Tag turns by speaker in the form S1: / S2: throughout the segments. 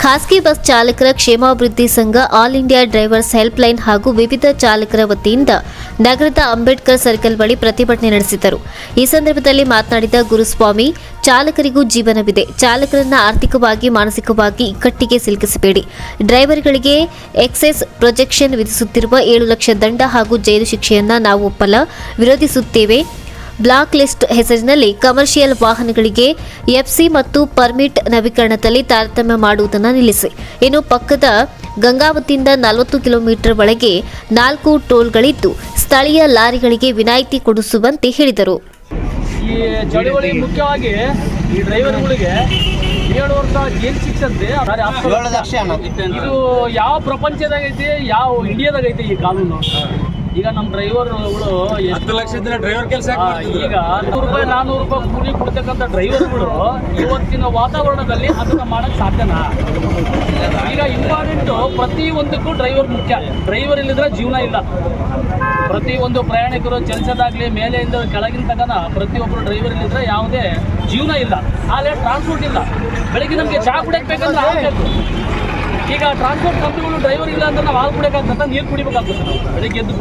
S1: ಖಾಸಗಿ ಬಸ್ ಚಾಲಕರ ಕ್ಷೇಮಾಭಿವೃದ್ಧಿ ಸಂಘ, ಆಲ್ ಇಂಡಿಯಾ ಡ್ರೈವರ್ಸ್ ಹೆಲ್ಪ್ಲೈನ್ ಹಾಗೂ ವಿವಿಧ ಚಾಲಕರ ವತಿಯಿಂದ ನಗರದ ಅಂಬೇಡ್ಕರ್ ಸರ್ಕಲ್ ಬಳಿ ಪ್ರತಿಭಟನೆ ನಡೆಸಿದರು. ಈ ಸಂದರ್ಭದಲ್ಲಿ ಮಾತನಾಡಿದ ಗುರುಸ್ವಾಮಿ, ಚಾಲಕರಿಗೂ ಜೀವನವಿದೆ. ಚಾಲಕರನ್ನ ಆರ್ಥಿಕವಾಗಿ, ಮಾನಸಿಕವಾಗಿ ಇಕ್ಕಟ್ಟಿಗೆ ಸಿಲುಕಿಸಬೇಡಿ. ಡ್ರೈವರ್ಗಳಿಗೆ ಎಕ್ಸೈಸ್ ಪ್ರೊಜೆಕ್ಷನ್ ವಿಧಿಸುತ್ತಿರುವ 7 ಲಕ್ಷ ದಂಡ ಹಾಗೂ ಜೈಲು ಶಿಕ್ಷೆಯನ್ನ ನಾವು ಒಪ್ಪಲ್ಲ, ವಿರೋಧಿಸುತ್ತೇವೆ. ಬ್ಲಾಕ್ ಲಿಸ್ಟ್ ಹೆಸರಿನಲ್ಲಿ ಕಮರ್ಷಿಯಲ್ ವಾಹನಗಳಿಗೆ ಎಫ್ಸಿ ಮತ್ತು ಪರ್ಮಿಟ್ ನವೀಕರಣದಲ್ಲಿ ತಾರತಮ್ಯ ಮಾಡುವುದನ್ನು ನಿಲ್ಲಿಸಿ. ಇನ್ನು ಪಕ್ಕದ ಗಂಗಾವತಿಯಿಂದ 40 ಕಿಲೋಮೀಟರ್ ಒಳಗೆ 4 ಟೋಲ್ಗಳಿದ್ದು ಸ್ಥಳೀಯ ಲಾರಿಗಳಿಗೆ ವಿನಾಯಿತಿ ಕೊಡಿಸುವಂತೆ ಹೇಳಿದರು.
S2: ಈ ಚಳುವಳಿ ಮುಖ್ಯವಾಗಿ ಈ ಡ್ರೈವರ್ಗಳಿಗೆ 7 ವರ್ಷ ಜೈಲು ಶಿಕ್ಷೆ ಅಂತೆ. ಇದು ಯಾವ ಪ್ರಪಂಚದಾಗ ಐತಿ, ಯಾವ ಇಂಡಿಯಾದಾಗ ಐತಿ ಈ ಕಾನೂನು? ಈಗ ನಮ್ಮ ಡ್ರೈವರ್ಗಳು
S3: 10 ಲಕ್ಷದಿಂದ ಡ್ರೈವರ್ ಕೆಲಸ
S2: ಈಗ 100 ರೂಪಾಯಿ 400 ರೂಪಾಯಿ ಕೂಲಿ ಕೊಡ್ತಕ್ಕಂಥ ಡ್ರೈವರ್ಗಳು ಇವತ್ತಿನ ವಾತಾವರಣದಲ್ಲಿ ಅದನ್ನು ಮಾಡೋಕ್ಕೆ ಸಾಧ್ಯನಾ? ಈಗ ಇಂಪಾರ್ಟೆಂಟು ಪ್ರತಿಯೊಂದಕ್ಕೂ ಡ್ರೈವರ್ ಮುಖ್ಯ. ಡ್ರೈವರ್ ಇಲ್ಲದ್ರೆ ಜೀವನ ಇಲ್ಲ. ಪ್ರತಿಯೊಂದು ಪ್ರಯಾಣಿಕರು ಚಲಿಸೋದಾಗಲಿ ಮೇಲೆಯಿಂದ ಕೆಳಗಿನ ತಗನ ಪ್ರತಿಯೊಬ್ಬರು ಡ್ರೈವರ್ ಇಲ್ಲಿದ್ರೆ ಯಾವುದೇ ಜೀವನ ಇಲ್ಲ. ಆದರೆ ಟ್ರಾನ್ಸ್ಪೋರ್ಟ್ ಇಲ್ಲ. ಬೆಳಗ್ಗೆ ನಮಗೆ ಚಹಾ ಕುಡಿಯಕ್ಕೆ ಬೇಕಂದ್ರೆ ಆಗಬೇಕು. ಈಗ ಟ್ರಾನ್ಸ್ಪೋರ್ಟ್ ಕಂಪ್ನಿಗಳು ಡ್ರೈವರ್ ಇಲ್ಲ ಅಂತ ನಾವು ಹಾಲು ಕುಡಿಯೋಕ್ಕಾಗ್ತದೆ, ನೀರು ಕುಡಿಬೇಕಾಗ್ತದೆ. ನಾವು ಬೆಳಗ್ಗೆ ಎದ್ದು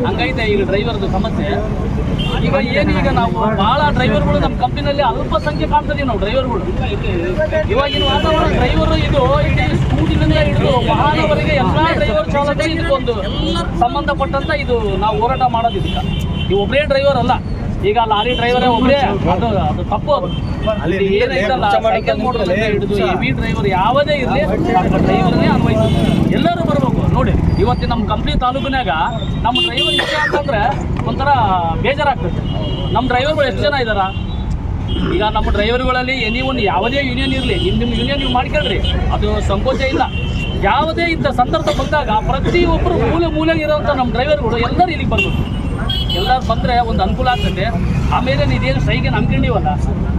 S2: ಹಂಗೈತೆ ಈಗ ಡ್ರೈವರ್ದು ಸಮಸ್ಯೆ. ಈಗ ಈಗ ನಾವು ಭಾಳ ಡ್ರೈವರ್ಗಳು ನಮ್ಮ ಕಂಪ್ನಿನಲ್ಲಿ ಅಲ್ಪಸಂಖ್ಯೆ ಕಾಣ್ತಿದ್ದೀವಿ ನಾವು ಡ್ರೈವರ್ಗಳು. ಇವಾಗಿನ ವಾತಾವರಣ ಡ್ರೈವರು ಇದು ಇಡೀ ಸ್ಕೂಟಿನಿಂದ ಹಿಡಿದು ವಾಹನವರೆಗೆ ಎಲ್ಲ ಡ್ರೈವರ್ ಚಾಲಕರು ಇದಕ್ಕೊಂದು ಸಂಬಂಧಪಟ್ಟಂತ ಇದು ನಾವು ಹೋರಾಟ ಮಾಡೋದಿಲ್ಲ. ಈ ಒಬ್ಬರೇ ಡ್ರೈವರ್ ಅಲ್ಲ. ಈಗ ಲಾರಿ ಡ್ರೈವರೇ ಒಬ್ಬರೇ, ಅದು ತಪ್ಪು. ಅಲ್ಲಿ ಏನೈತಲ್ಲ ಸೈಕಲ್ ಮೋಟರ್ ಹಿಡಿದು ಹೆವಿ ಡ್ರೈವರ್ ಯಾವುದೇ ಇರಲಿ ಡ್ರೈವರ್ನೇ ಅನ್ವಯಿಸ್ತಾರೆ. ಎಲ್ಲರೂ ಬರಬೇಕು. ನೋಡಿ ಇವತ್ತು ನಮ್ಮ ಕಂಪ್ನಿ ತಾಲೂಕಿನಾಗ ನಮ್ಮ ಡ್ರೈವರ್ ಇಷ್ಟ ಅಂತಂದ್ರೆ ಒಂಥರ ಬೇಜಾರಾಗ್ತದೆ. ನಮ್ಮ ಡ್ರೈವರ್ಗಳು ಎಷ್ಟು ಜನ ಇದ್ದಾರ? ಈಗ ನಮ್ಮ ಡ್ರೈವರ್ಗಳಲ್ಲಿ ಒಂದು ಯಾವುದೇ ಯೂನಿಯನ್ ಇರಲಿ, ನಿಮ್ಮ ಯೂನಿಯನ್ ನೀವು ಮಾಡ್ಕೊಳ್ರಿ, ಅದು ಸಂಕೋಚ ಇಲ್ಲ. ಯಾವುದೇ ಇಂಥ ಸಂದರ್ಭ ಬಂದಾಗ ಪ್ರತಿಯೊಬ್ಬರು ಮೂಲೆ ಇರೋಂಥ ನಮ್ಮ ಡ್ರೈವರ್ಗಳು ಎಲ್ಲರೂ ಇಲ್ಲಿಗೆ ಬರ್ಬೇಕು. ಎಲ್ಲರೂ ಬಂದರೆ ಒಂದು ಅನುಕೂಲ ಆಗ್ತದೆ. ಆಮೇಲೆ ಇದೇನು ಸೈಗೆ ನಂಬ್ಕೊಂಡಿವಲ್ಲ,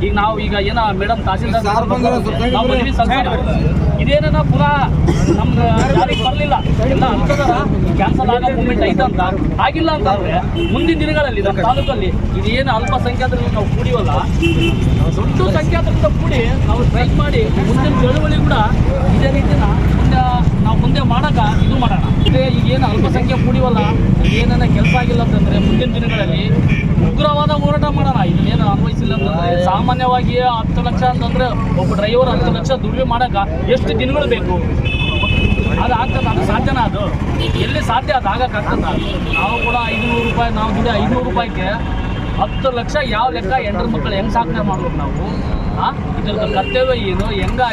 S2: ಈಗ ನಾವು ಏನೋ ಮೇಡಮ್ ತಹಸೀಲ್ದಾರ್ ನಾವು ಮದುವೆ ಸಂಸ್ಥೆ ಇದೇನ ಪುನಃ ನಮ್ಗೆ ಯಾರಿಗೆ ಬರಲಿಲ್ಲ, ಎಲ್ಲ ಅನ್ಕೋದಾರ ಕ್ಯಾನ್ಸಲ್ ಆಗೋ ಮೂಮೆಂಟ್ ಐತಂತ. ಆಗಿಲ್ಲ ಅಂತಂದರೆ ಮುಂದಿನ ದಿನಗಳಲ್ಲಿ ನಮ್ಮ ತಾಲೂಕಲ್ಲಿ ಇದೇನು ಅಲ್ಪಸಂಖ್ಯಾತರು ನಾವು ಕೂಡಿವಲ್ಲ, ದೊಡ್ಡ ಸಂಖ್ಯಾತರಿಂದ ಕೂಡಿ ನಾವು ಸ್ಟ್ರೈಕ್ ಮಾಡಿ ಮುಂದಿನ ಚಳುವಳಿ ಕೂಡ ಇದೇ ರೀತಿನ ನಾವು ಮುಂದೆ ಮಾಡೋಕೆ ಇದು ಮಾಡೋಣ. ಈಗೇನು ಅಲ್ಪಸಂಖ್ಯೆ ಕೂಡಿವಲ್ಲ, ಏನನ್ನ ಕೆಲಸ ಆಗಿಲ್ಲ ಅಂತಂದರೆ ಮುಂದಿನ ದಿನಗಳಲ್ಲಿ ಉಗ್ರವಾದ ಹೋರಾಟ ಮಾಡೋಣ. ಇದನ್ನೇನು ಅನ್ವಯಿಸಿಲ್ಲ ಅಂತಂದರೆ ಸಾಮಾನ್ಯವಾಗಿ 10 ಲಕ್ಷ ಅಂತಂದರೆ ಒಬ್ಬ ಡ್ರೈವರ್ 10 ಲಕ್ಷ ದುಡಿಮೆ ಮಾಡೋಕೆ ಎಷ್ಟು ದಿನಗಳು ಬೇಕು? ಅದು ಆಗ್ತದೆ? ಅದು ಸಾಧ್ಯನ? ಅದು ಎಲ್ಲಿ ಸಾಧ್ಯ? ಅದು ಆಗಕ್ಕಾಗ್ತದ? ನಾವು ಕೂಡ 500 ರೂಪಾಯಿ ನಾವು ದುಡಿ 500 ರೂಪಾಯಿಗೆ 10 ಲಕ್ಷ ಯಾವ ಲೆಕ್ಕ? ಹೆಂಡ್ರ ಮಕ್ಕಳು ಹೆಂಗೆ ಸಾಧನೆ ಮಾಡ್ಬೇಕು ನಾವು? ಇದ್ರದ್ದು ಕರ್ತವ್ಯ ಏನು?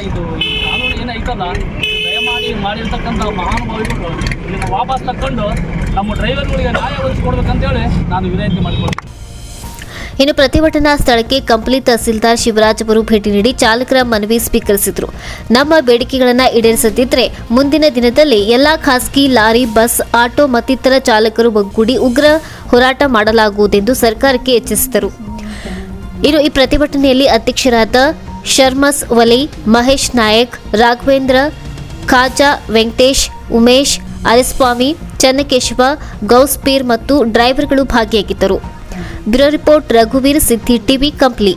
S2: ಇದು ಕಾನೂನು ಏನೈತಲ್ಲ, ದಯಮಾಡಿ ಮಾಡಿರ್ತಕ್ಕಂಥ ಮಹಾನುಭಾವಿಗಳು ಇದನ್ನು ವಾಪಸ್ ತಕ್ಕೊಂಡು ನಮ್ಮ ಡ್ರೈವರ್ಗಳಿಗೆ ನ್ಯಾಯ ಒದಗಿಸ್ಕೊಡ್ಬೇಕಂತೇಳಿ ನಾನು ವಿನಂತಿ ಮಾಡಿಕೊಳ್ತೀನಿ.
S1: ಇನ್ನು ಪ್ರತಿಭಟನಾ ಸ್ಥಳಕ್ಕೆ ಕಂಪ್ಲಿ ತಹಸೀಲ್ದಾರ್ ಶಿವರಾಜ್ ಅವರು ಭೇಟಿ ನೀಡಿ ಚಾಲಕರ ಮನವಿ ಸ್ವೀಕರಿಸಿದರು. ನಮ್ಮ ಬೇಡಿಕೆಗಳನ್ನು ಈಡೇರಿಸದಿದ್ದರೆ ಮುಂದಿನ ದಿನದಲ್ಲಿ ಎಲ್ಲಾ ಖಾಸಗಿ ಲಾರಿ, ಬಸ್, ಆಟೋ ಮತ್ತಿತರ ಚಾಲಕರು ಒಗ್ಗೂಡಿ ಉಗ್ರ ಹೋರಾಟ ಮಾಡಲಾಗುವುದೆಂದು ಸರ್ಕಾರಕ್ಕೆ ಎಚ್ಚರಿಸಿದರು. ಇನ್ನು ಈ ಪ್ರತಿಭಟನೆಯಲ್ಲಿ ಅಧ್ಯಕ್ಷರಾದ ಶರ್ಮಸ್ ವಲಿ, ಮಹೇಶ್ ನಾಯಕ್, ರಾಘವೇಂದ್ರ, ಖಾಜಾ, ವೆಂಕಟೇಶ್, ಉಮೇಶ್, ಅರಿಸ್ವಾಮಿ, ಚನ್ನಕೇಶವ, ಗೌಸ್ಪೀರ್ ಮತ್ತು ಡ್ರೈವರ್ಗಳು ಭಾಗಿಯಾಗಿದ್ದರು. ಬ್ಯೂರೋ ರಿಪೋರ್ಟ್, ರಘುವೀರ್ ಸಿದ್ದಿ, ಟಿವಿ, ಕಂಪ್ಲಿ.